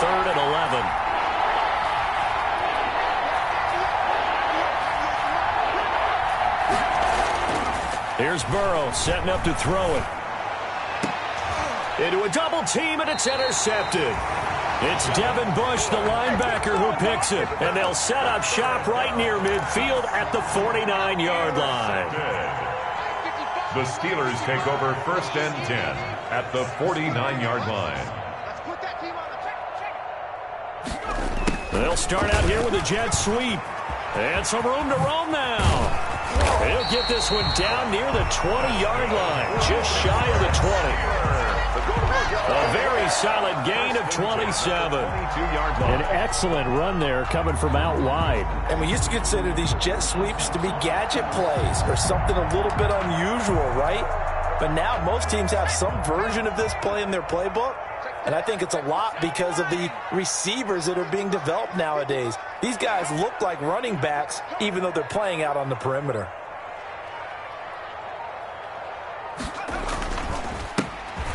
3rd and 11. Here's Burrow setting up to throw it. Into a double team, and it's intercepted. It's Devin Bush, the linebacker, who picks it. And they'll set up shop right near midfield at the 49-yard line. The Steelers take over 1st and 10 at the 49-yard line. They'll start out here with a jet sweep. And some room to roam now. He'll get this one down near the 20-yard line, just shy of the 20. A very solid gain of 27. An excellent run there coming from out wide. And we used to consider these jet sweeps to be gadget plays or something a little bit unusual, right? But now most teams have some version of this play in their playbook. And I think it's a lot because of the receivers that are being developed nowadays. These guys look like running backs even though they're playing out on the perimeter.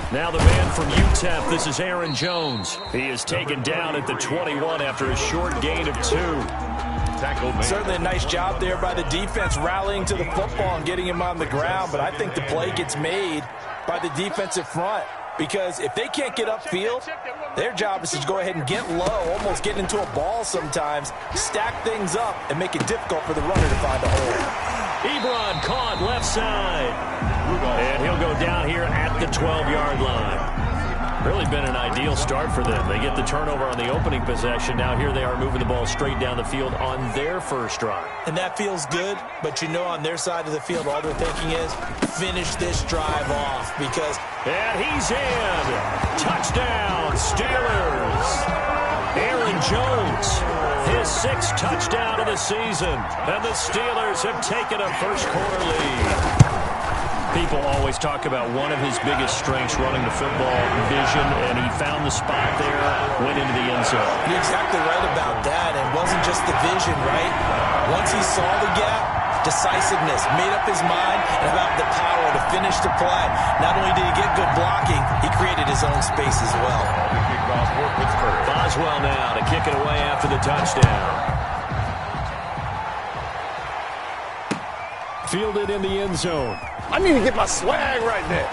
Now the man from UTEP, this is Aaron Jones. He is taken down at the 21 after a short gain of 2. Certainly a nice job there by the defense rallying to the football and getting him on the ground, but I think the play gets made by the defensive front because if they can't get upfield, their job is to go ahead and get low, almost get into a ball sometimes, stack things up, and make it difficult for the runner to find a hole. Ebron caught left side. And he'll go down here at the 12-yard line. Really been an ideal start for them. They get the turnover on the opening possession. Now here they are moving the ball straight down the field on their first drive. And that feels good, but you know on their side of the field all they're thinking is finish this drive off because... And he's in. Touchdown, Steelers. Aaron Jones, his 6th touchdown of the season. And the Steelers have taken a first-quarter lead. People always talk about one of his biggest strengths running the football, vision, and he found the spot there, went into the end zone. You're exactly right about that. It wasn't just the vision, right? Once he saw the gap, decisiveness, made up his mind, and about the power to finish the play. Not only did he get good blocking, he created his own space as well. Boswell now to kick it away after the touchdown. Fielded in the end zone. I need to get my swag right there.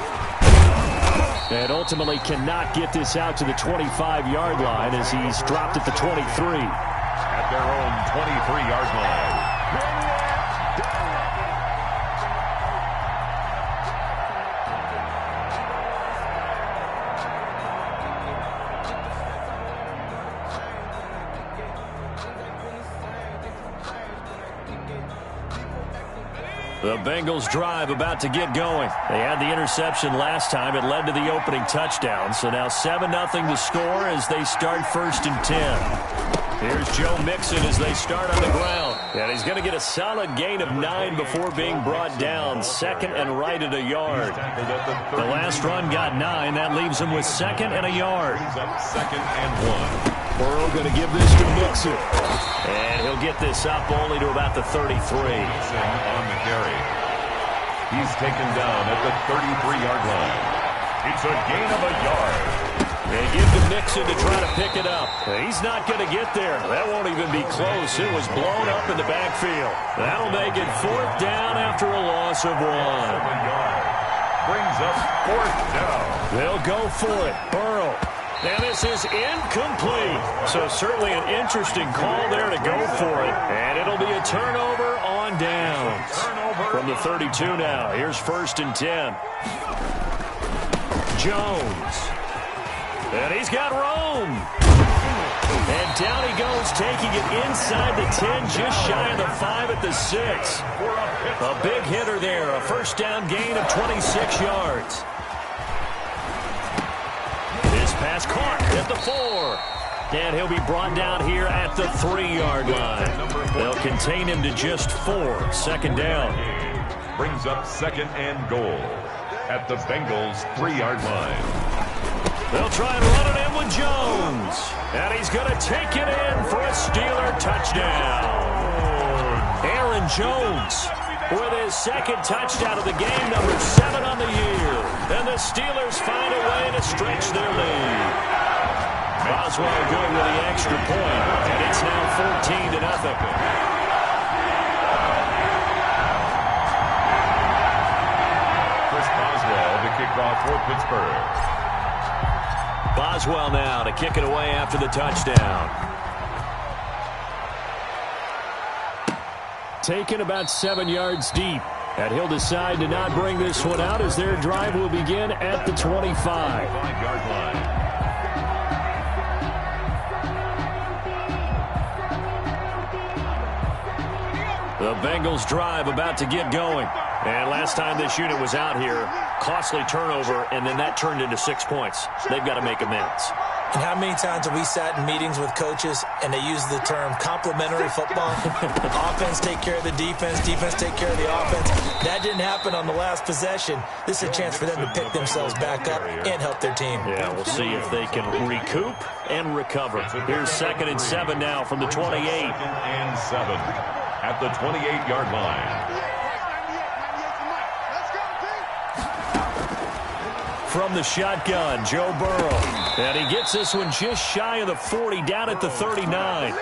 And ultimately cannot get this out to the 25-yard line as he's dropped at the 23. At their own 23-yard line. The Bengals drive about to get going. They had the interception last time. It led to the opening touchdown. So now 7-0 to score as they start 1st and 10. Here's Joe Mixon as they start on the ground. And he's going to get a solid gain of 9 before being brought down. 2nd and right at a yard. The last run got 9. That leaves him with 2nd and a yard. 2nd and 1. Burrow going to give this to Mixon. And he'll get this up only to about the 33. On the carry. He's taken down at the 33-yard line. It's a gain of a yard. They give to Mixon to try to pick it up. He's not going to get there. That won't even be close. It was blown up in the backfield. That'll make it 4th down after a loss of 1. Brings up 4th down. They'll go for it. Burrow. And this is incomplete. So certainly an interesting call there to go for it. And it'll be a turnover on downs. From the 32 now. Here's 1st and 10. Jones. And he's got Rome. And down he goes, taking it inside the 10, just shy of the 5 at the 6. A big hitter there. A 1st down gain of 26 yards. Pass caught at the 4. And he'll be brought down here at the 3-yard line. They'll contain him to just 4. 2nd down. Brings up 2nd and goal at the Bengals 3-yard line. They'll try and run it in with Jones. And he's going to take it in for a Steeler touchdown. Aaron Jones with his 2nd touchdown of the game, number 7 on the year. And the Steelers find a way to stretch their lead. Boswell good with the extra point, and it's now 14-0. Chris Boswell to kick off for Pittsburgh. Boswell now to kick it away after the touchdown. Taken about 7 yards deep. And he'll decide to not bring this one out as their drive will begin at the 25. 5-yard line. The Bengals drive about to get going. And last time this unit was out here, costly turnover, and then that turned into 6 points. They've got to make amends. And how many times have we sat in meetings with coaches and they use the term complementary football? Offense take care of the defense, defense take care of the offense. That didn't happen on the last possession. This is a chance for them to pick themselves back up and help their team. Yeah, we'll see if they can recoup and recover. Here's 2nd and 7 now from the 28. 2nd and 7 at the 28-yard line. From the shotgun, Joe Burrow. And he gets this one just shy of the 40, down at the 39.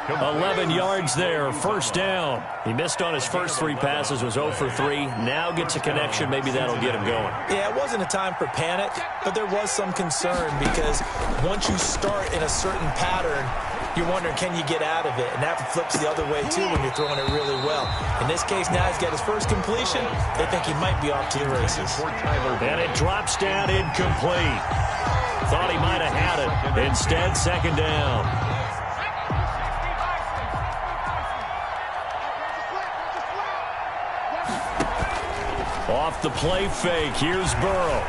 11 yards there, first down. He missed on his first 3 passes, was 0 for 3. Now gets a connection. Maybe that'll get him going. Yeah, it wasn't a time for panic, but there was some concern because once you start in a certain pattern, you're wondering, can you get out of it? And that flips the other way, too, when you're throwing it really well. In this case, now he's got his first completion. They think he might be off to the races. And it drops down incomplete. Thought he might have had it. Instead, 2nd down. Off the play fake, here's Burrow.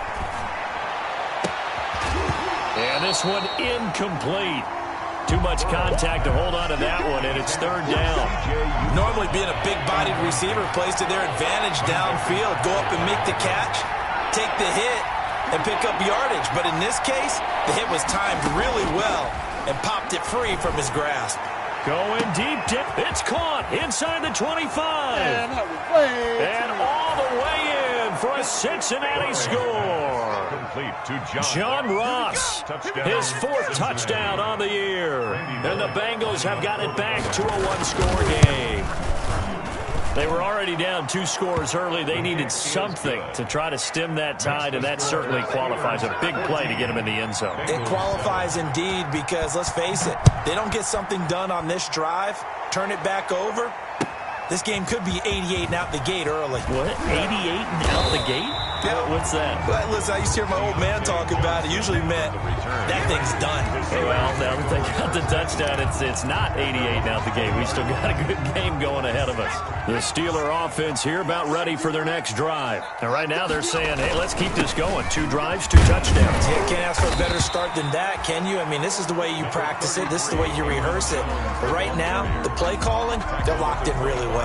And this one incomplete. Too much contact to hold on to that one, and it's 3rd down. Normally being a big-bodied receiver plays to their advantage downfield. Go up and make the catch, take the hit, and pick up yardage. But in this case, the hit was timed really well and popped it free from his grasp. Going deep. It's caught inside the 25. And all the way in for a Cincinnati score. Complete to John Ross, his 4th touchdown on the year. And the Bengals have got it back to a 1-score game. They were already down 2 scores early. They needed something to try to stem that tide, and that certainly qualifies. A big play to get them in the end zone. It qualifies indeed because, let's face it, they don't get something done on this drive, turn it back over, this game could be 88 and out the gate early. What? 88 and out the gate? Yeah. What's that? Well, listen, I used to hear my old man talk about it. Usually meant that thing's done. Well, now that they got the touchdown, it's not 88 and out the gate. We still got a good game going ahead of us. The Steeler offense here about ready for their next drive. And right now they're saying, hey, let's keep this going. 2 drives, 2 touchdowns. Yeah, can't ask for a better start than that, can you? I mean, this is the way you practice it. This is the way you rehearse it. But right now, the play calling, they're locked in really well.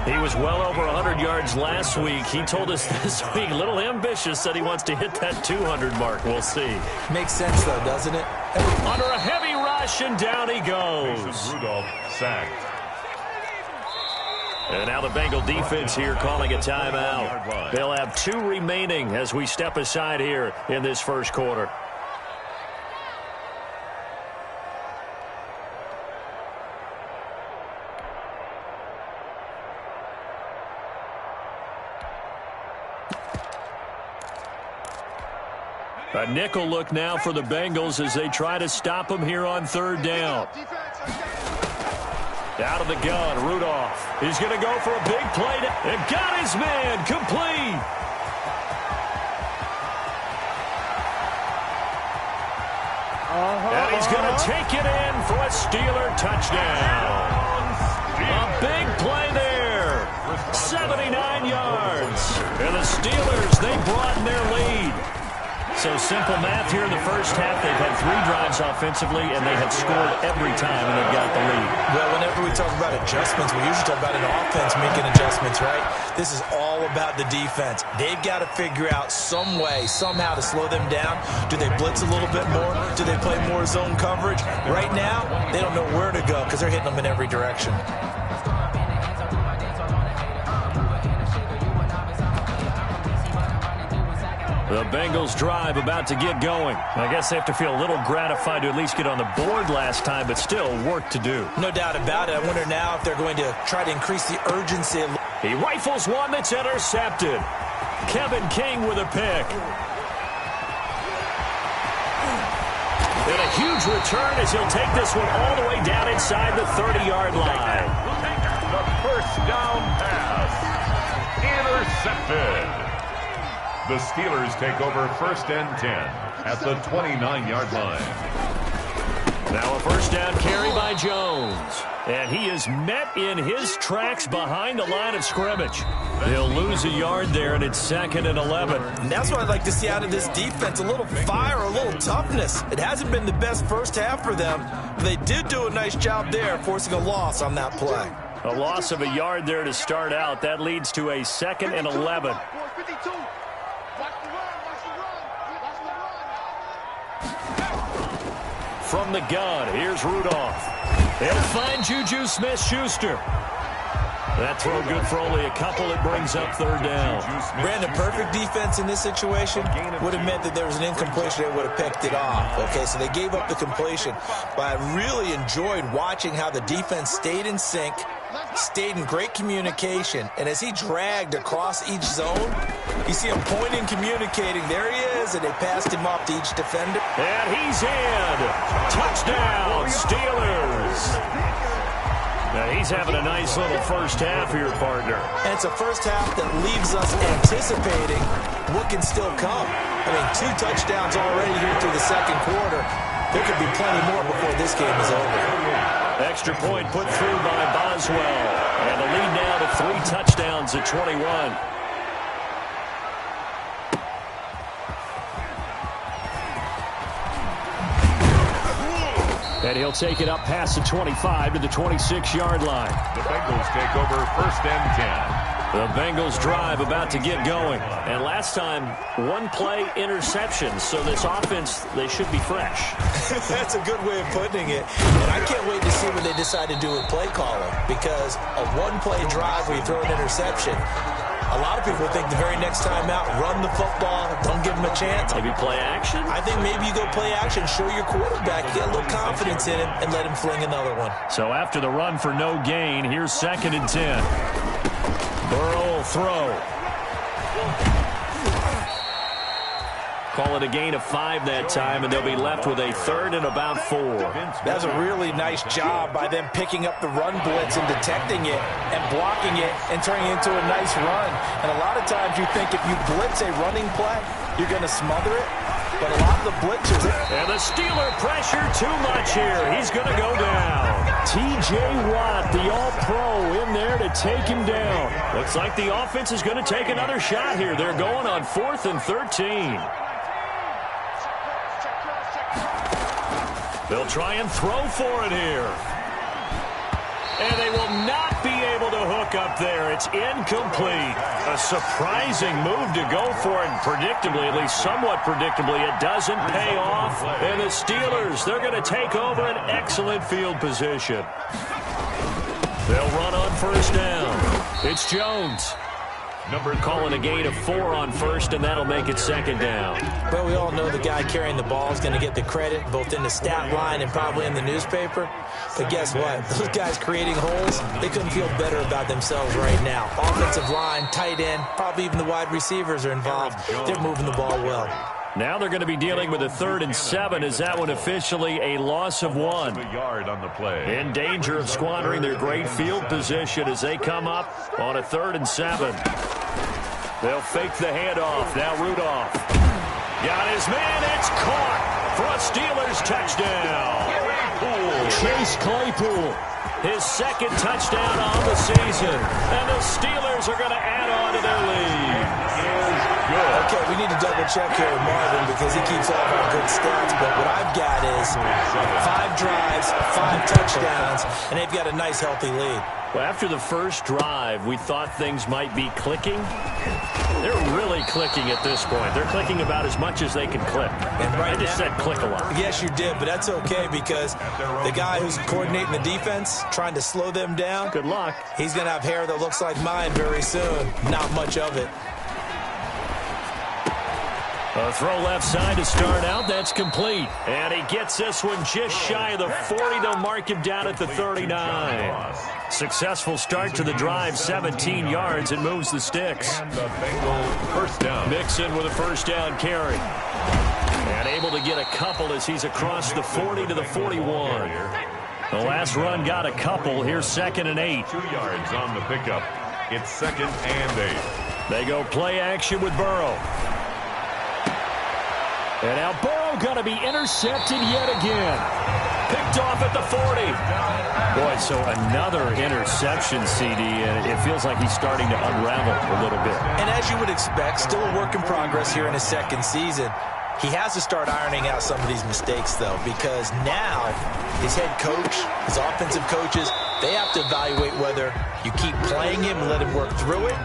He was well over 100 yards last week. He told us this week, a little ambitious, said he wants to hit that 200 mark. We'll see. Makes sense, though, doesn't it? Under a heavy rush, and down he goes. Rudolph sacked. And now the Bengal defense here calling a timeout. They'll have 2 remaining as we step aside here in this first quarter. A nickel look now for the Bengals as they try to stop him here on 3rd down. Out of the gun, Rudolph. He's going to go for a big play. And got his man complete. And he's going to take it in for a Steeler touchdown. A big play there. 79 yards. And the Steelers, they broaden their lead. So simple math here in the first half. They've had 3 drives offensively, and they have scored every time, and they've got the lead. Well, whenever we talk about adjustments, we usually talk about an offense making adjustments, right? This is all about the defense. They've got to figure out some way, somehow to slow them down. Do they blitz a little bit more? Do they play more zone coverage? Right now, they don't know where to go because they're hitting them in every direction. The Bengals drive about to get going. I guess they have to feel a little gratified to at least get on the board last time, but still work to do. No doubt about it. I wonder now if they're going to try to increase the urgency. He rifles one that's intercepted. Kevin King with a pick. And a huge return as he'll take this one all the way down inside the 30-yard line. The first down pass. Intercepted. The Steelers take over 1st and 10 at the 29-yard line. Now a first down carry by Jones. And he is met in his tracks behind the line of scrimmage. He'll lose a yard there, and it's 2nd and 11. And that's what I'd like to see out of this defense, a little fire, a little toughness. It hasn't been the best first half for them, but they did do a nice job there, forcing a loss on that play. A loss of a yard there to start out. That leads to a 2nd and 11. From the gun, here's Rudolph. They'll find Juju Smith-Schuster. That throw good for only a couple. It brings up 3rd down. Brandon, perfect defense in this situation would have meant that there was an incompletion. They would have picked it off. Okay, so they gave up the completion. But I really enjoyed watching how the defense stayed in sync, stayed in great communication. And as he dragged across each zone, you see him pointing, communicating. There he is, and they passed him off to each defender. And he's in. Touchdown, Steelers. Now he's having a nice little first half here, partner. And it's a first half that leaves us anticipating what can still come. I mean, 2 touchdowns already here through the 2nd quarter. There could be plenty more before this game is over. Extra point put through by Boswell. And the lead now to 3 touchdowns at 21. And he'll take it up past the 25 to the 26-yard line. The Bengals take over 1st and 10. The Bengals drive about to get going. And last time, 1-play interception. So this offense, they should be fresh. That's a good way of putting it. And I can't wait to see what they decide to do with play calling. Because a 1-play drive where you throw an interception, a lot of people think the very next time out, run the football, don't give him a chance. Maybe play action? I think maybe you go play action, show your quarterback, get a little confidence in him, and let him fling another one. So after the run for no gain, here's 2nd and 10. Burrow will throw. Call it a gain of 5 that time, and they'll be left with a 3rd and about 4. That's a really nice job by them picking up the run blitz and detecting it and blocking it and turning it into a nice run. And a lot of times you think if you blitz a running play, you're going to smother it. But a lot of the blitzers... And the Steeler pressure too much here. He's going to go down. T.J. Watt, the All-Pro, in there to take him down. Looks like the offense is going to take another shot here. They're going on 4th and 13. They'll try and throw for it here. And they will not be able to hook up there. It's incomplete. A surprising move to go for it. Predictably, at least somewhat predictably, it doesn't pay off. And the Steelers, they're going to take over an excellent field position. They'll run on 1st down. It's Jones. Calling a gain of 4 on 1st, and that'll make it 2nd down. Well, we all know the guy carrying the ball is going to get the credit, both in the stat line and probably in the newspaper. But guess what? Those guys creating holes, they couldn't feel better about themselves right now. Offensive line, tight end, probably even the wide receivers are involved. They're moving the ball well. Now they're going to be dealing with a 3rd and 7. Is that one officially a loss of 1? A yard on the play. In danger of squandering their great field position as they come up on a 3rd and 7. They'll fake the handoff. Now Rudolph. Got his man. It's caught for a Steelers touchdown. Chase Claypool. His 2nd touchdown on the season. And the Steelers are going to add on to their lead. Okay, we need to double check here with Marvin because he keeps all of our good stats. But what I've got is 5 drives, 5 touchdowns, and they've got a nice, healthy lead. Well, after the first drive, we thought things might be clicking. They're really clicking at this point. They're clicking about as much as they can click. And right I just said click a lot. Yes, you did, but that's okay because the guy who's coordinating the defense, trying to slow them down. Good luck. He's going to have hair that looks like mine very soon. Not much of it. A throw left side to start out. That's complete. And he gets this one just shy of the 40. They'll mark him down at the 39. Successful start to the drive, 17 yards. It moves the sticks. And the Bengals first down. Mixon with a first down carry. And able to get a couple as he's across the 40 to the 41. The last run got a couple. Here's 2nd and 8. 2 yards on the pickup. It's 2nd and 8. They go play action with Burrow. And now Burrow going to be intercepted yet again. Picked off at the 40. Boy, so another interception, CD, and it feels like he's starting to unravel a little bit. And as you would expect, still a work in progress here in his 2nd season. He has to start ironing out some of these mistakes, though, because now his head coach, his offensive coaches, they have to evaluate whether you keep playing him and let him work through it,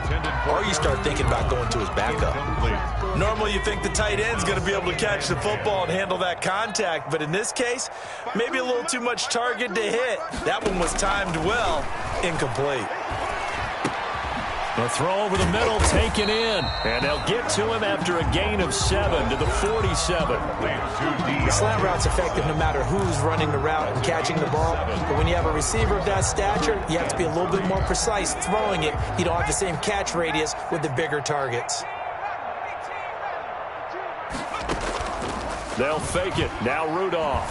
or you start thinking about going to his backup. Normally you think the tight end's going to be able to catch the football and handle that contact, but in this case, maybe a little too much target to hit. That one was timed well, incomplete. The throw over the middle taken in, and they'll get to him after a gain of 7 to the 47. The slant route's effective no matter who's running the route and catching the ball, but when you have a receiver of that stature, you have to be a little bit more precise throwing it. You don't have the same catch radius with the bigger targets. They'll fake it. Now Rudolph.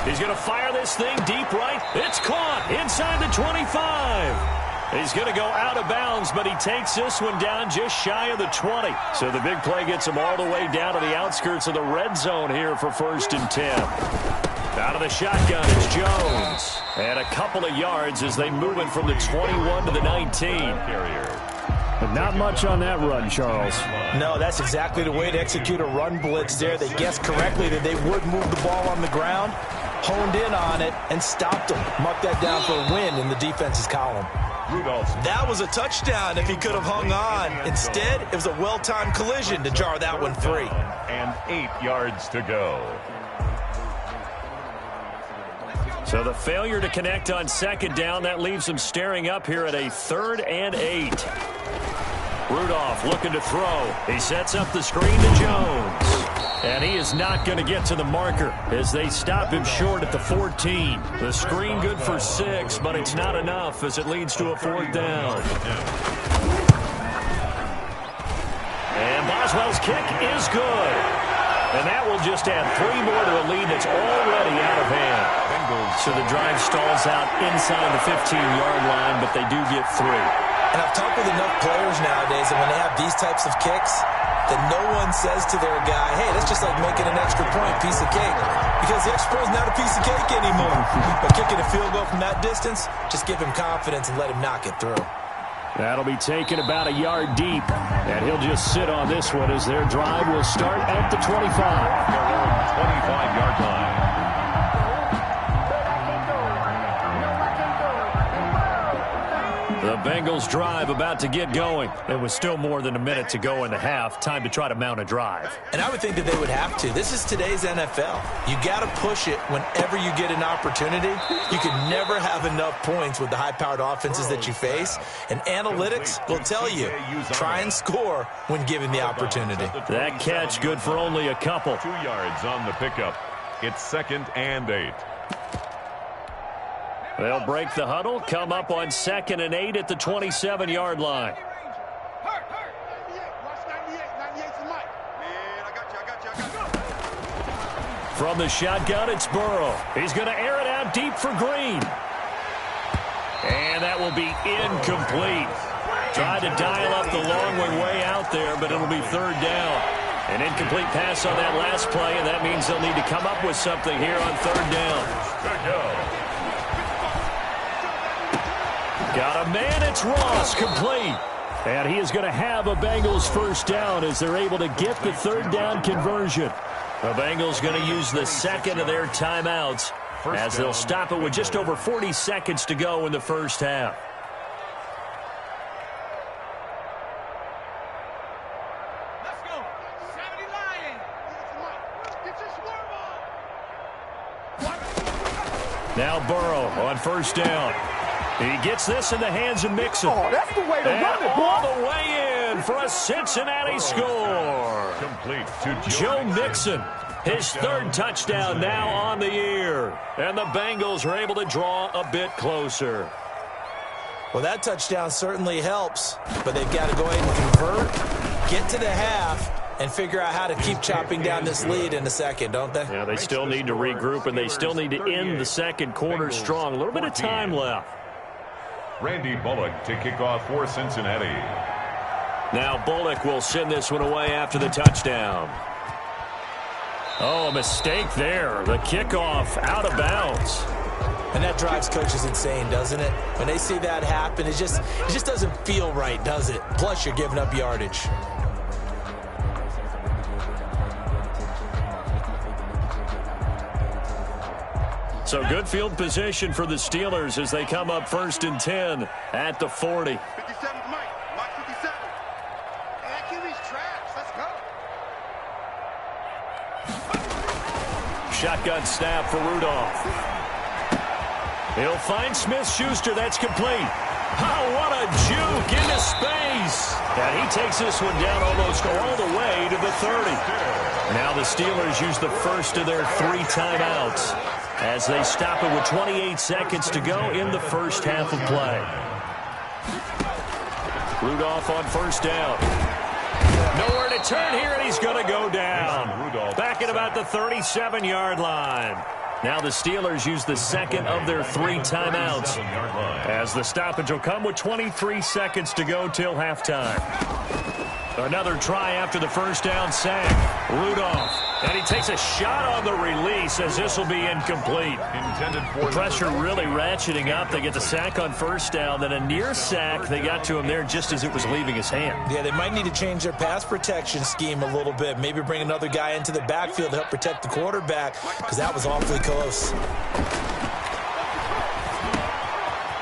He's going to fire this thing deep right. It's caught inside the 25. He's going to go out of bounds, but he takes this one down just shy of the 20. So the big play gets him all the way down to the outskirts of the red zone here for 1st and 10. Out of the shotgun, it's Jones. And a couple of yards as they move it from the 21 to the 19. But not much on that run, Charles. No, that's exactly the way to execute a run blitz there. They guessed correctly that they would move the ball on the ground, honed in on it, and stopped them. Mark that down for a win in the defense's column. That was a touchdown if he could have hung on. Instead, it was a well-timed collision to jar that one free. And 8 yards to go. So the failure to connect on 2nd down, that leaves him staring up here at a 3rd and 8. Rudolph looking to throw. He sets up the screen to Jones. And he is not going to get to the marker as they stop him short at the 14. The screen good for 6, but it's not enough as it leads to a 4th down. And Boswell's kick is good. And that will just add 3 more to a lead that's already out of hand. So the drive stalls out inside the 15-yard line, but they do get 3. And I've talked with enough players nowadays, and when they have these types of kicks, that no one says to their guy, hey, that's just like making an extra point, piece of cake. Because the extra point is not a piece of cake anymore. But kicking a field goal from that distance, just give him confidence and let him knock it through. That'll be taken about a yard deep. And he'll just sit on this one as their drive will start at the 25. Their own 25-yard line. The Bengals drive about to get going. There was still more than a minute to go in the half. Time to try to mount a drive. And I would think that they would have to. This is today's NFL. You got to push it whenever you get an opportunity. You can never have enough points with the high-powered offenses that you face. And analytics will tell you, try and score when given the opportunity. That catch good for only a couple. 2 yards on the pickup. It's 2nd and 8. They'll break the huddle, come up on 2nd and 8 at the 27-yard line. From the shotgun, it's Burrow. He's going to air it out deep for Green. And that will be incomplete. Tried to dial up the long one way out there, but it'll be 3rd down. An incomplete pass on that last play, and that means they'll need to come up with something here on 3rd down. Good go. Got a man, it's Ross, complete. And he is going to have a Bengals first down as they're able to get the 3rd down conversion. The Bengals going to use the 2nd of their timeouts as they'll stop it with just over 40 seconds to go in the first half. Let's go. 70 Lions. Now Burrow on first down. He gets this in the hands of Mixon. Oh, that's the way to run it, boy. All the way in for a Cincinnati score. Complete to Joe Mixon, his third touchdown now on the year. And the Bengals are able to draw a bit closer. Well, that touchdown certainly helps, but they've got to go ahead and convert, get to the half, and figure out how to keep chopping down this lead in a second, don't they? Yeah, they still need to regroup, and they still need to end the second quarter strong. A little bit of time left. Randy Bullock to kick off for Cincinnati. Now Bullock will send this one away after the touchdown. Oh, a mistake there. The kickoff out of bounds. And that drives coaches insane, doesn't it? When they see that happen, it just doesn't feel right, does it? Plus, you're giving up yardage. So good field position for the Steelers as they come up 1st and 10 at the 40. 57 Mike. Mike 57. Hey, that QB's trash. Let's go. Shotgun snap for Rudolph. He'll find Smith-Schuster. That's complete. Oh, what a juke into space. And he takes this one down almost all the way to the 30. Now the Steelers use the first of their 3 timeouts as they stop it with 28 seconds to go in the first half of play. Rudolph on 1st down. Nowhere to turn here, and he's going to go down. Back at about the 37-yard line. Now the Steelers use the second of their 3 timeouts as the stoppage will come with 23 seconds to go till halftime. Another try after the 1st down sack. Rudolph, and he takes a shot on the release as this will be incomplete. The pressure really ratcheting up. They get the sack on 1st down, then a near sack. They got to him there just as it was leaving his hand. Yeah, they might need to change their pass protection scheme a little bit. Maybe bring another guy into the backfield to help protect the quarterback because that was awfully close.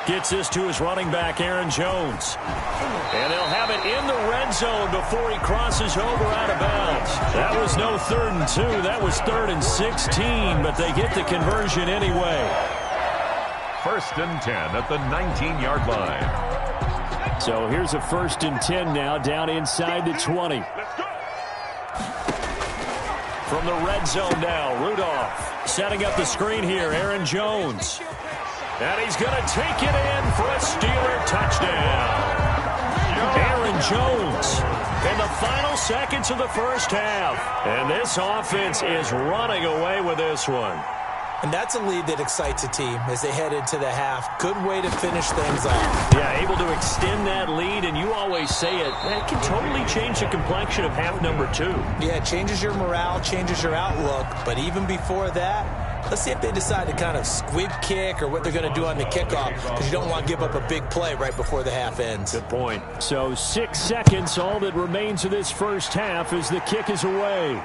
Gets this to his running back, Aaron Jones. And they'll have it in the red zone before he crosses over out of bounds. That was no 3rd and 2. That was 3rd and 16, but they get the conversion anyway. 1st and 10 at the 19-yard line. So here's a 1st and 10 now down inside the 20. From the red zone now, Rudolph setting up the screen here, Aaron Jones. And he's going to take it in for a Steeler touchdown. Aaron Jones in the final seconds of the first half. And this offense is running away with this one. And that's a lead that excites a team as they head into the half. Good way to finish things off. Yeah, able to extend that lead, and you always say it, that can totally change the complexion of half number 2. Yeah, it changes your morale, changes your outlook. But even before that, let's see if they decide to kind of squib kick or what they're going to do on the kickoff because you don't want to give up a big play right before the half ends. Good point. So 6 seconds, all that remains of this first half as the kick is away.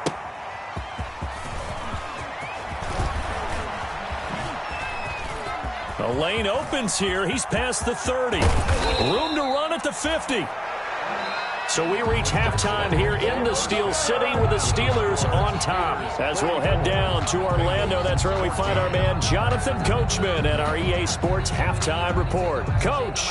The lane opens here. He's past the 30. Room to run at the 50. So we reach halftime here in the Steel City with the Steelers on top. As we'll head down to Orlando, that's where we find our man Jonathan Coachman at our EA Sports Halftime Report. Coach.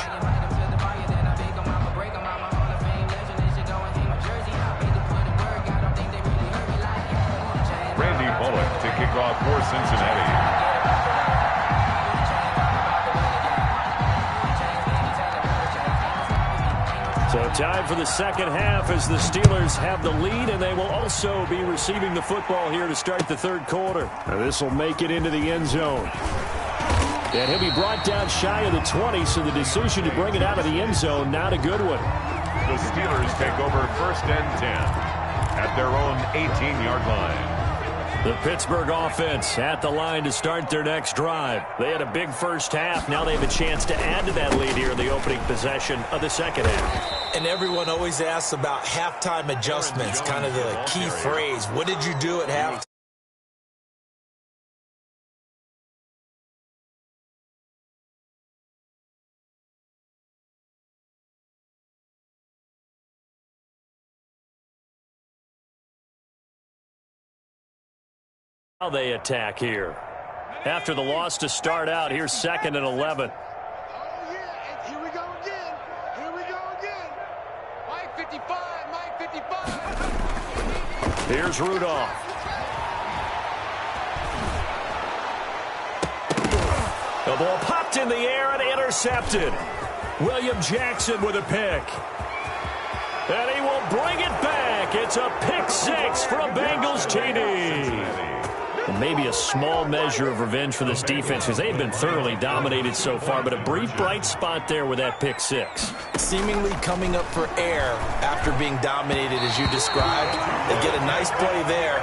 Randy Bullock to kick off for Cincinnati. So time for the second half as the Steelers have the lead, and they will also be receiving the football here to start the third quarter. Now this will make it into the end zone. And he'll be brought down shy of the 20, so the decision to bring it out of the end zone, not a good one. The Steelers take over 1st and 10 at their own 18-yard line. The Pittsburgh offense at the line to start their next drive. They had a big first half. Now they have a chance to add to that lead here in the opening possession of the second half. And everyone always asks about halftime adjustments, kind of the key phrase. What did you do at halftime? How they attack here. After the loss to start out, here's 2nd and 11. Oh, yeah, and here we go again. Here we go again. 5:55 Here's Rudolph. The ball popped in the air and intercepted. William Jackson with a pick. And he will bring it back. It's a pick six from Bengals TD. And maybe a small measure of revenge for this defense because they've been thoroughly dominated so far, but a brief bright spot there with that pick six. Seemingly coming up for air after being dominated as you described. They get a nice play there.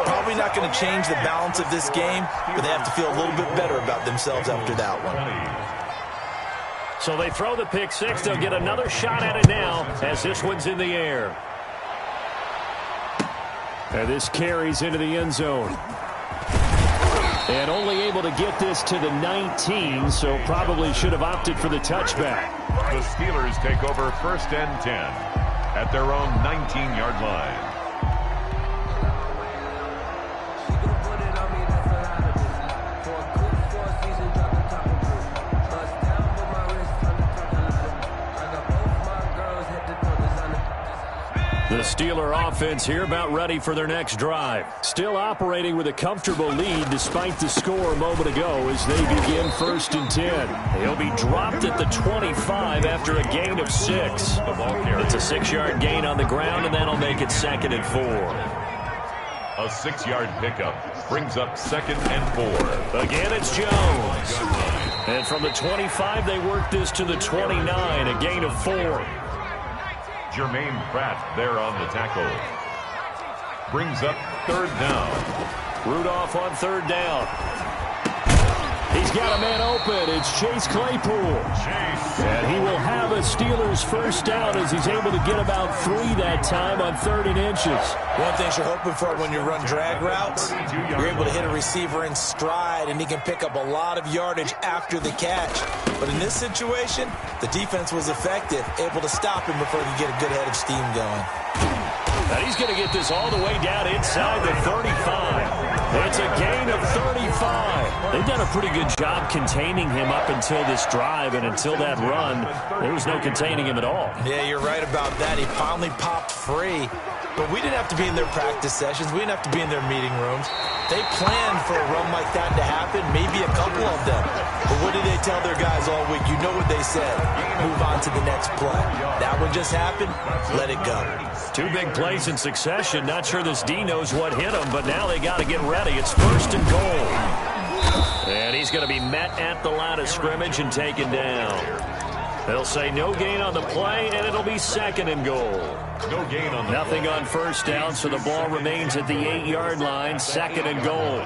Probably not going to change the balance of this game, but they have to feel a little bit better about themselves after that one. So they throw the pick six. They'll get another shot at it now as this one's in the air. And this carries into the end zone. And only able to get this to the 19, so probably should have opted for the touchback. The Steelers take over 1st and 10 at their own 19-yard line. The Steeler offense here about ready for their next drive. Still operating with a comfortable lead despite the score a moment ago as they begin 1st and 10. He'll be dropped at the 25 after a gain of 6. It's a 6-yard gain on the ground, and that'll make it 2nd and 4. A 6-yard pickup brings up 2nd and 4. Again, it's Jones. And from the 25, they work this to the 29, a gain of 4. Jermaine Pratt there on the tackle. Brings up 3rd down. Rudolph on 3rd down. He's got a man open. It's Chase Claypool. And he will have a Steelers 1st down as he's able to get about 3 that time on 3rd and inches. One thing you're hoping for when you run drag routes, you're able to hit a receiver in stride, and he can pick up a lot of yardage after the catch. But in this situation, the defense was effective, able to stop him before he could get a good head of steam going. And he's going to get this all the way down inside the 35. It's a gain of 35. They've done a pretty good job containing him up until this drive, and until that run, there was no containing him at all. Yeah, you're right about that. He finally popped free. But we didn't have to be in their practice sessions. We didn't have to be in their meeting rooms. They planned for a run like that to happen, maybe a couple of them. But what did they tell their guys all week? You know what they said. Move on to the next play. That one just happened. Let it go. 2 big plays in succession. Not sure this D knows what hit him, but now they got to get ready. It's 1st and goal. And he's going to be met at the line of scrimmage and taken down. They'll say no gain on the play, and it'll be 2nd and goal. No gain on the Nothing on 1st down, so the ball remains at the 8-yard line, 2nd and goal.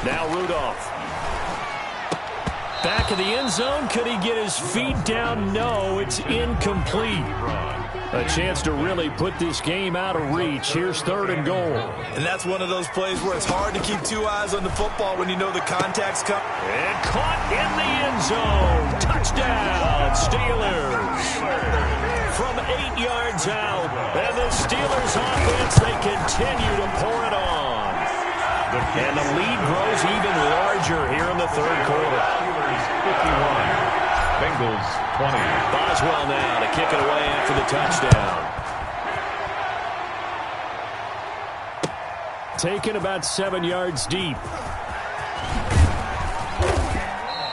Now Rudolph. Back in the end zone. Could he get his feet down? No, it's incomplete. A chance to really put this game out of reach. Here's 3rd and goal. And that's one of those plays where it's hard to keep 2 eyes on the football when you know the contact's coming. And caught in the end zone. Touchdown, Steelers. From 8 yards out. And the Steelers offense, they continue to pour it on. And the lead grows even larger here in the 3rd quarter. Steelers 51. Bengals 20. Boswell now to kick it away after the touchdown. Taken about 7 yards deep.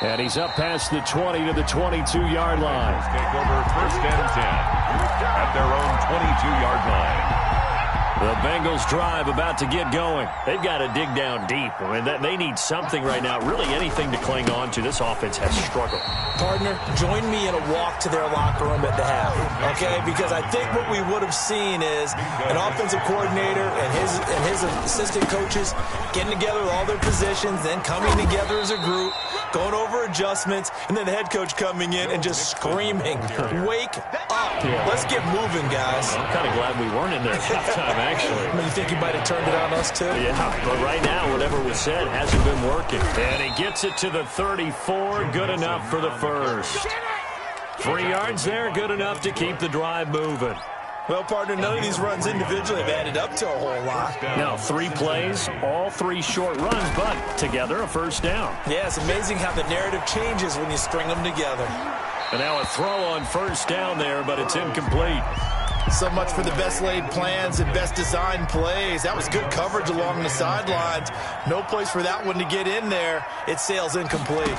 And he's up past the 20 to the 22-yard line. Take over 1st and 10 at their own 22-yard line. The Bengals drive about to get going. They've got to dig down deep. I mean, they need something right now, really anything to cling on to. This offense has struggled. Partner, join me in a walk to their locker room at the half, okay? Because I think what we would have seen is an offensive coordinator and his assistant coaches getting together with all their positions, then coming together as a group, going over adjustments, and then the head coach coming in and just screaming, wake up. Let's get moving, guys. I'm kind of glad we weren't in there at halftime, actually. You think he might have turned it on us, too? Yeah, but right now, whatever was said hasn't been working. And he gets it to the 34. Good enough for the 1st. 3 yards there, good enough to keep the drive moving. Well, partner, none of these runs individually have added up to a whole lot. Now, 3 plays, all 3 short runs, but together a 1st down. Yeah, it's amazing how the narrative changes when you string them together. And now a throw on first down there, but it's incomplete. So much for the best laid plans and best designed plays. That was good coverage along the sidelines. No place for that one to get in there. It sails incomplete.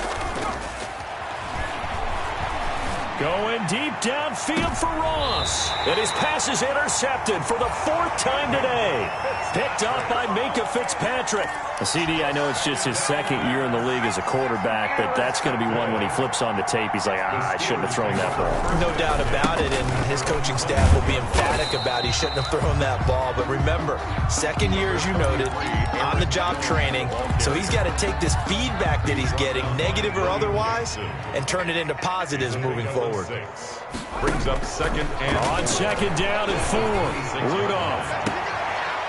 Going deep downfield for Ross. And his pass is intercepted for the 4th time today. Picked off by Minka Fitzpatrick. CD, I know it's just his 2nd year in the league as a quarterback, but that's going to be one when he flips on the tape. He's like, I shouldn't have thrown that ball. No doubt about it, and his coaching staff will be emphatic about he shouldn't have thrown that ball. But remember, 2nd year, as you noted, on-the-job training. So he's got to take this feedback that he's getting, negative or otherwise, and turn it into positives moving forward. Brings up 2nd and... On 2nd down and 4. Rudolph.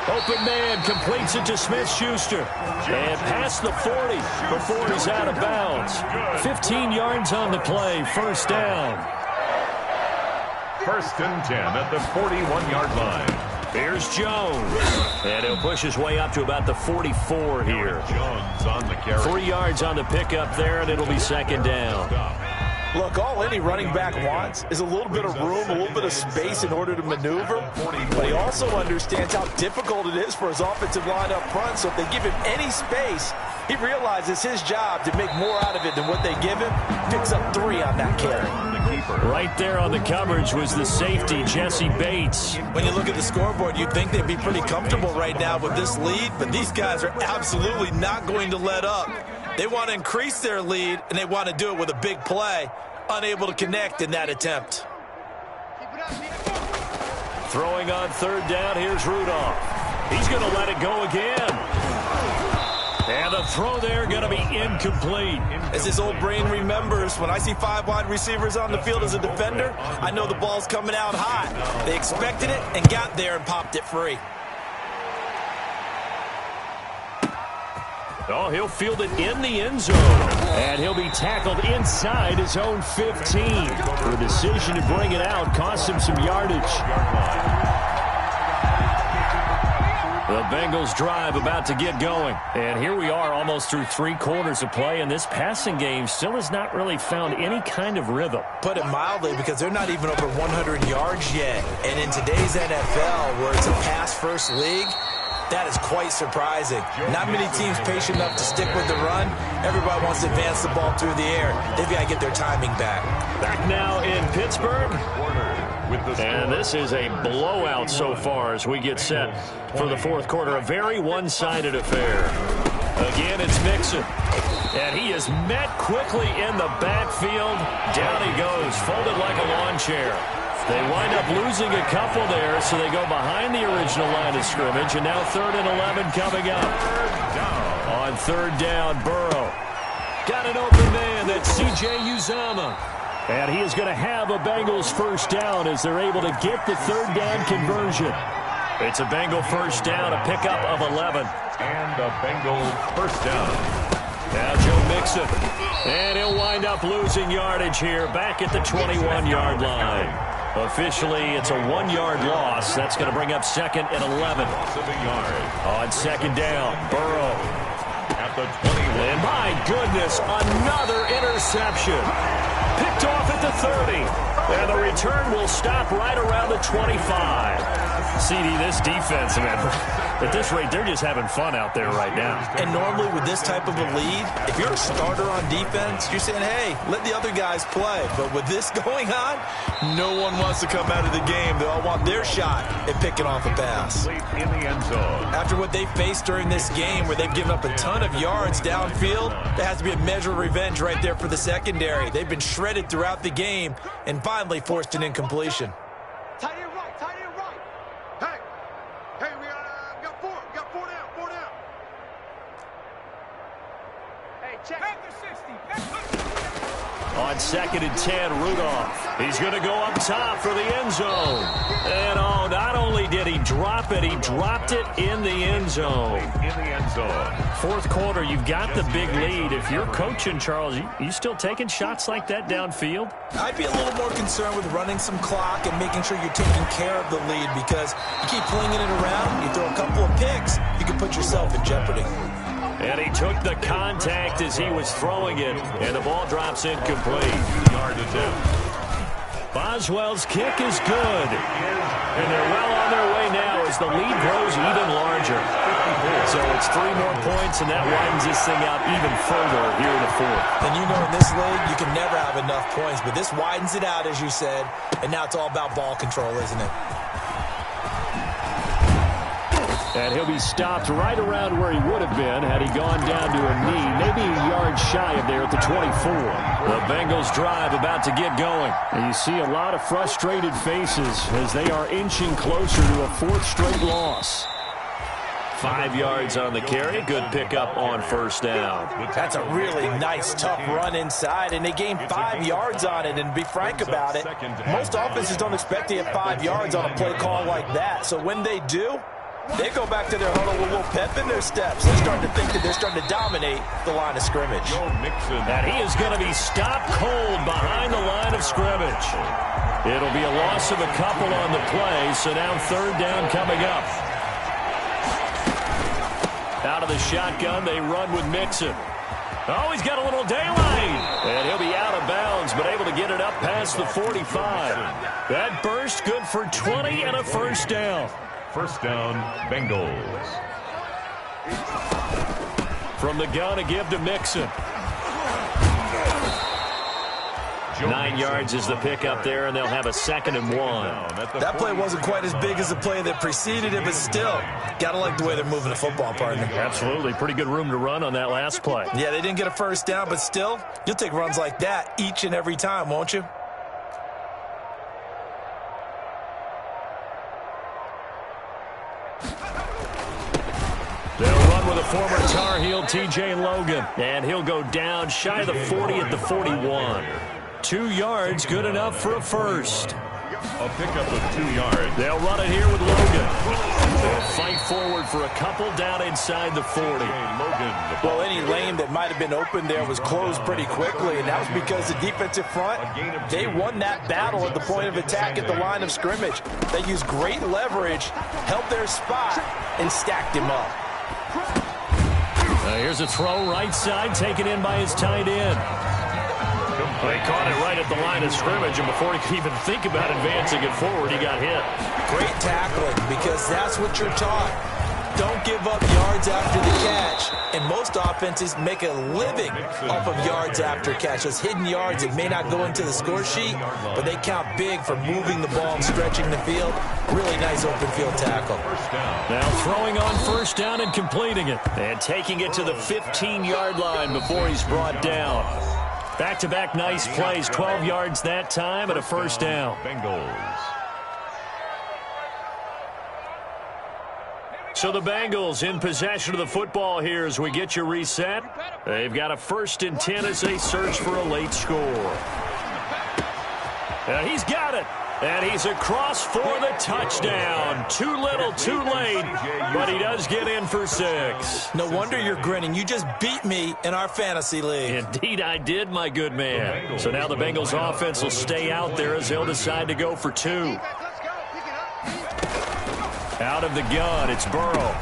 Open man completes it to Smith-Schuster. And past the 40 before he's out of bounds. 15 yards on the play. 1st down. 1st and 10 at the 41-yard line. Here's Jones. And he'll push his way up to about the 44 here. Jones on the carry. 3 yards on the pickup there, and it'll be 2nd down. Look, all any running back wants is a little bit of room, a little bit of space in order to maneuver. But he also understands how difficult it is for his offensive line up front. So if they give him any space, he realizes his job to make more out of it than what they give him. Picks up 3 on that carry. Right there on the coverage was the safety, Jesse Bates. When you look at the scoreboard, you'd think they'd be pretty comfortable right now with this lead, but these guys are absolutely not going to let up. They want to increase their lead, and they want to do it with a big play. Unable to connect in that attempt. Throwing on 3rd down, here's Rudolph. He's going to let it go again. And the throw there going to be incomplete. As his old brain remembers, when I see 5 wide receivers on the field as a defender, I know the ball's coming out hot. They expected it and got there and popped it free. Oh, he'll field it in the end zone. And he'll be tackled inside his own 15. The decision to bring it out cost him some yardage. The Bengals drive about to get going. And here we are almost through 3 quarters of play, and this passing game still has not really found any kind of rhythm. Put it mildly, because they're not even over 100 yards yet. And in today's NFL, where it's a pass-first league, that is quite surprising. Not many teams patient enough to stick with the run. Everybody wants to advance the ball through the air. They've got to get their timing back. Back now in Pittsburgh. And this is a blowout so far as we get set for the 4th quarter. A very one-sided affair. Again, it's Mixon. And he is met quickly in the backfield. Down he goes, folded like a lawn chair. They wind up losing a couple there, so they go behind the original line of scrimmage, and now 3rd and 11 coming up. On 3rd down, Burrow. Got an open man, that's C.J. Uzomah. And he is going to have a Bengals 1st down as they're able to get the 3rd down conversion. It's a Bengal 1st down, a pickup of 11. And a Bengal 1st down. Now Joe Mixon. And he'll wind up losing yardage here, back at the 21-yard line. Officially, it's a 1-yard loss. That's going to bring up 2nd and 11. Loss of a yard. On 2nd down, Burrow. At the 21. And my goodness, another interception. Picked off at the 30. And the return will stop right around the 25. CD, this defense, man, at this rate, they're just having fun out there right now. And normally with this type of a lead, if you're a starter on defense, you're saying, hey, let the other guys play. But with this going on, no one wants to come out of the game. They all want their shot at picking off a pass. In the end zone. After what they faced during this game where they've given up a ton of yards downfield, there has to be a measure of revenge right there for the secondary. They've been shredded throughout the game and finally forced an incompletion. Tight end right, tight end right. Hey, we got 4 down, 4 down. Hey, check. Back to 60. On 2nd and 10, Rudolph. He's going to go up top for the end zone. And oh, not only did he drop it, he dropped it in the end zone. In the end zone. 4th quarter, you've got the big lead. If you're coaching, Charles, you still taking shots like that downfield? I'd be a little more concerned with running some clock and making sure you're taking care of the lead, because you keep flinging it around, you throw a couple of picks, you can put yourself in jeopardy. And he took the contact as he was throwing it, and the ball drops incomplete. Yard attempt. Boswell's kick is good. And they're well on their way now as the lead grows even larger. So it's 3 more points, and that widens this thing out even further here in the fourth. And you know in this league, you can never have enough points, but this widens it out, as you said, and now it's all about ball control, isn't it? And he'll be stopped right around where he would have been had he gone down to a knee, maybe a yard shy of there at the 24. The Bengals drive about to get going. And you see a lot of frustrated faces as they are inching closer to a 4th straight loss. 5 yards on the carry. Good pickup on first down. That's a really nice, tough run inside, and they gained 5 yards on it. And to be frank about it, most offenses don't expect to get 5 yards on a play call like that. So when they do, they go back to their huddle with a little pep in their steps. They're starting to think that they're starting to dominate the line of scrimmage. And he is going to be stopped cold behind the line of scrimmage. It'll be a loss of a couple on the play, so now 3rd down coming up. Out of the shotgun, they run with Mixon. Oh, he's got a little daylight. And he'll be out of bounds, but able to get it up past the 45. That burst good for 20 and a first down. First down, Bengals. From the gun, a give to Mixon. 9 yards is the pickup there, and they'll have a 2nd and 1. That play wasn't quite as big as the play that preceded it, but still, gotta like the way they're moving the football, partner. Absolutely. Pretty good room to run on that last play. Yeah, they didn't get a first down, but still, you'll take runs like that each and every time, won't you? They'll run with a former Tar Heel, T.J. Logan. And he'll go down shy of the 40 at the 41. 2 yards, good enough for a first. A pickup of 2 yards. They'll run it here with Logan. They'll fight forward for a couple down inside the 40. Well, any lane that might have been open there was closed pretty quickly, and that was because the defensive front, they won that battle at the point of attack at the line of scrimmage. They used great leverage, held their spot, and stacked him up. Here's a throw right side, taken in by his tight end. They caught it right at the line of scrimmage, and before he could even think about advancing it forward, he got hit. Great tackling, because that's what you're taught. Don't give up yards after the catch. And most offenses make a living off of yards after catch. Those hidden yards that may not go into the score sheet, but they count big for moving the ball and stretching the field. Really nice open field tackle. Now throwing on first down and completing it. And taking it to the 15-yard line before he's brought down. Back-to-back nice plays, 12 yards that time and a first down. Bengals. So the Bengals in possession of the football here as we get you reset. They've got a 1st and 10 as they search for a late score. And he's got it. And he's across for the touchdown. Too little, too late, but he does get in for 6. No wonder you're grinning. You just beat me in our fantasy league. Indeed I did, my good man. So now the Bengals offense will stay out there as they'll decide to go for 2. Out of the gun, it's Burrow.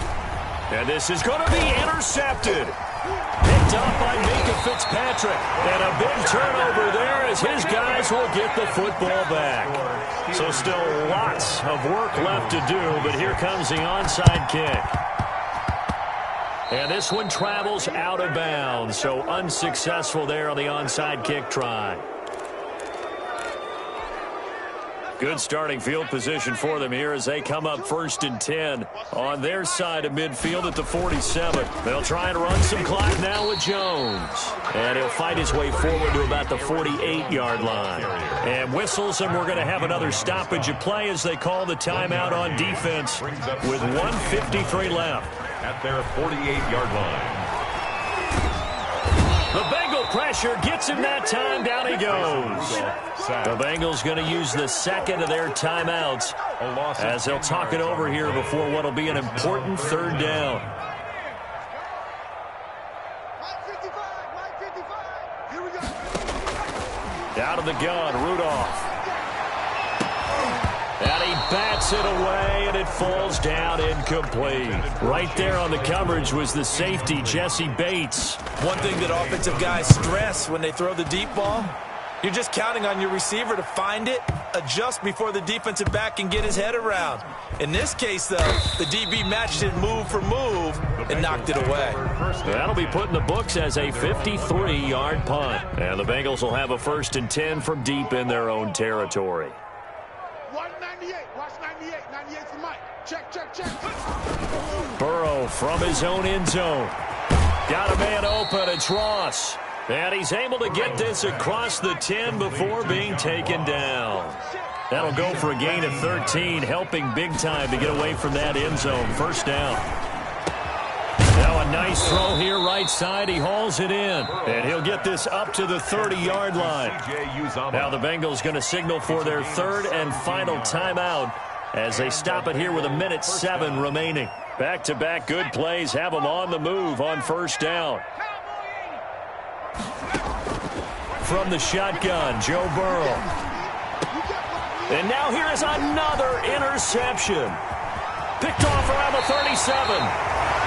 And this is going to be intercepted. Picked up by Minka Fitzpatrick. And a big turnover there as his guys will get the football back. So still lots of work left to do, but here comes the onside kick. And this one travels out of bounds, so unsuccessful there on the onside kick try. Good starting field position for them here as they come up 1st and 10 on their side of midfield at the 47. They'll try and run some clock now with Jones. And he'll fight his way forward to about the 48-yard line. And whistles, and we're going to have another stoppage of play as they call the timeout on defense with 1:53 left. At their 48-yard line. The Bengal pressure gets him that time. Down he goes. The Bengals going to use the 2nd of their timeouts as they'll talk it over here before what will be an important 3rd down. Out of the gun, Rudolph. And he bats it away, and it falls down incomplete. Right there on the coverage was the safety, Jesse Bates. One thing that offensive guys stress when they throw the deep ball, you're just counting on your receiver to find it, adjust before the defensive back can get his head around. In this case, though, the DB matched it move for move and knocked it away. That'll be put in the books as a 53-yard punt. And the Bengals will have a 1st and 10 from deep in their own territory. 198. Watch 98. 98 for Mike. Check. Burrow from his own end zone. Got a man open. It's Ross. And he's able to get this across the 10 before being taken down. That'll go for a gain of 13, helping big time to get away from that end zone. 1st down. Now a nice throw here right side. He hauls it in. And he'll get this up to the 30-yard line. Now the Bengals going to signal for their 3rd and final timeout as they stop it here with 1:07 remaining. Back-to-back good plays have them on the move on 1st down. From the shotgun, Joe Burrow. And now here is another interception. Picked off around the 37.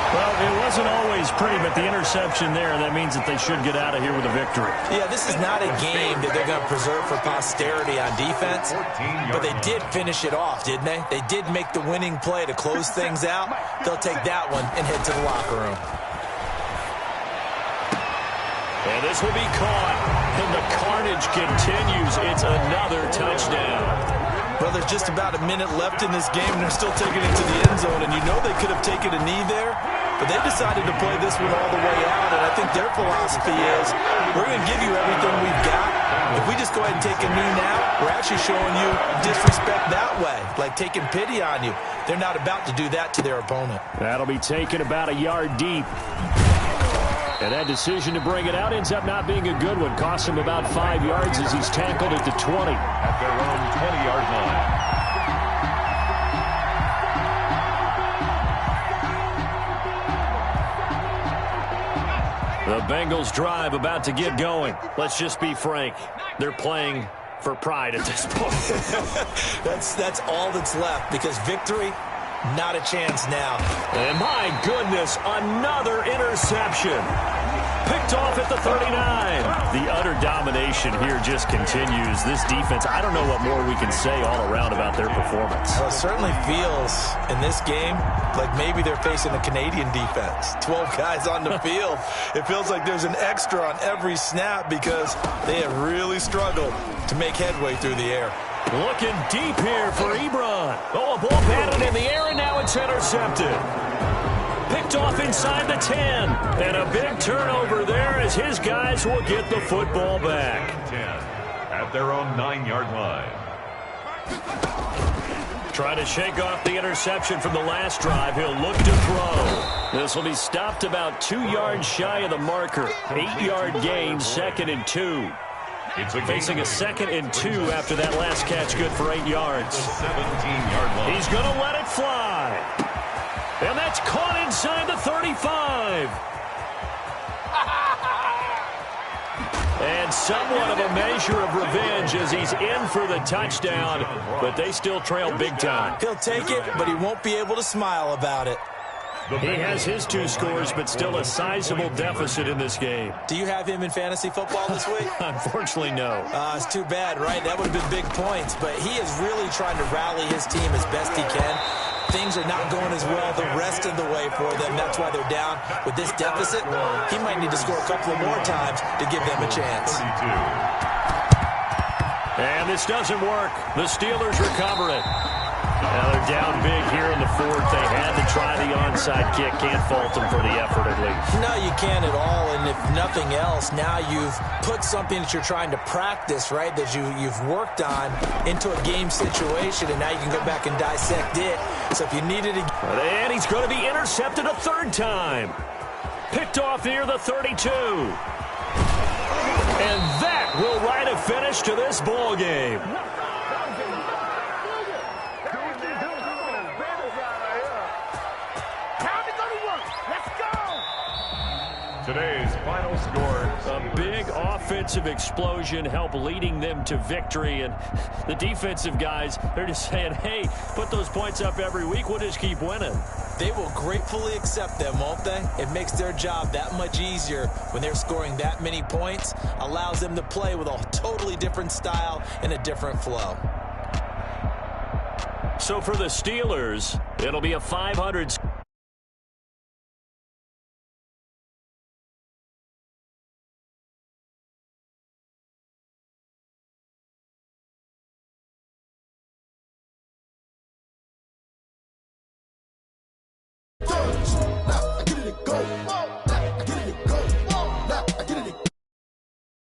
Well, it wasn't always pretty, but the interception there, that means that they should get out of here with a victory. Yeah, this is not a game that they're going to preserve for posterity on defense, but they did finish it off, didn't they? They did make the winning play to close things out. They'll take that one and head to the locker room. And this will be caught, and the carnage continues. It's another touchdown. Well, there's just about a minute left in this game, and they're still taking it to the end zone. And you know they could have taken a knee there, but they decided to play this one all the way out. And I think their philosophy is, we're going to give you everything we've got. If we just go ahead and take a knee now, we're actually showing you disrespect that way, like taking pity on you. They're not about to do that to their opponent. That'll be taken about a yard deep. And that decision to bring it out ends up not being a good one. Costs him about 5 yards as he's tackled at the 20. At their own 20-yard line. The Bengals drive about to get going. Let's just be frank. They're playing for pride at this point. That's all that's left, because victory, not a chance now. And my goodness, another interception. Picked off at the 39. The utter domination here just continues. This defense, I don't know what more we can say all around about their performance. Well, it certainly feels in this game like maybe they're facing a Canadian defense. 12 guys on the field. It feels like there's an extra on every snap because they have really struggled to make headway through the air. Looking deep here for Ebron. Oh, a ball batted in the air, and now it's intercepted. Picked off inside the 10. And a big turnover there as his guys will get the football back. 10 at their own 9-yard line. Trying to shake off the interception from the last drive. He'll look to throw. This will be stopped about 2 yards shy of the marker. 8-yard gain, 2nd and 2. Facing a 2nd and 2 after that last catch, good for 8 yards. 17-yard line. He's going to let it fly. And that's caught inside the 35. And somewhat of a measure of revenge as he's in for the touchdown, but they still trail big time. He'll take it, but he won't be able to smile about it. He has his 2 scores, but still a sizable deficit in this game. Do you have him in fantasy football this week? Unfortunately, no. It's too bad, right? That would have been big points, but he is really trying to rally his team as best he can. Things are not going as well the rest of the way for them. That's why they're down. With this deficit, he might need to score a couple of more times to give them a chance. 32. And this doesn't work. The Steelers recover it. Now they're down big here in the 4th. They had to try the onside kick. Can't fault them for the effort at least. No, you can't at all. And if nothing else, now you've put something that you're trying to practice, right, that you've worked on into a game situation, and now you can go back and dissect it. So if you needed to... And he's going to be intercepted a 3rd time. Picked off near the 32. And that will write a finish to this ball game. Today's final score. A big offensive explosion helped leading them to victory. And the defensive guys, they're just saying, hey, put those points up every week. We'll just keep winning. They will gratefully accept them, won't they? It makes their job that much easier when they're scoring that many points. Allows them to play with a totally different style and a different flow. So for the Steelers, it'll be a 500...